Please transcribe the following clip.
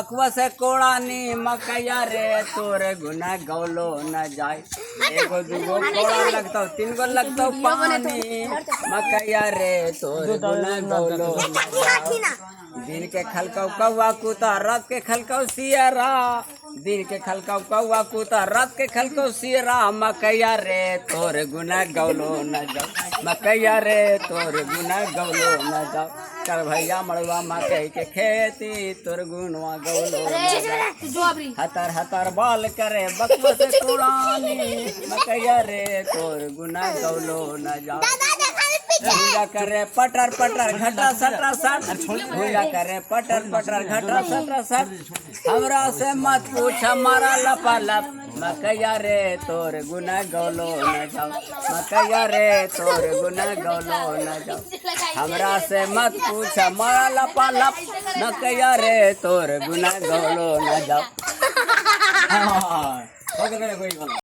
अखवा से कोड़ानी मकैया रे तोर गुना गौलो न जाए। एगो दूगो कोड़ा लगता तीन गो लगता पानी मकैया रे तोर गुना गौलो न जाए। दिन के खलकौ कौआ कुता रात के खलकौ सियरा। दिन के खलकौ कौआ कुता रात के खलकौ सियरा। मकैया रे तोर गुना गौलो न जाओ। मकैया रे तोर गुना गौलो न जाओ। कर भैया मड़ुआ मकई के खेती तोर गुनवा गौलो हतर हतर बाल करे बकवस कुरानी मकैया रे तोर गुना गौलो न जाओ। भूया करे पटर पटर घटा सटरा सट। भूया करे पटर पटर घटा सटरा सट। हमरा से मत पूछ हमारा लपा लप मकैया रे तोर गुना गौलो न जाओ। मकैया रे तोर गुना गौलो न जाओ। हमरा से मत पूछ हमारा लपा लप मकैया रे तोर गुना गौलो न जाओ।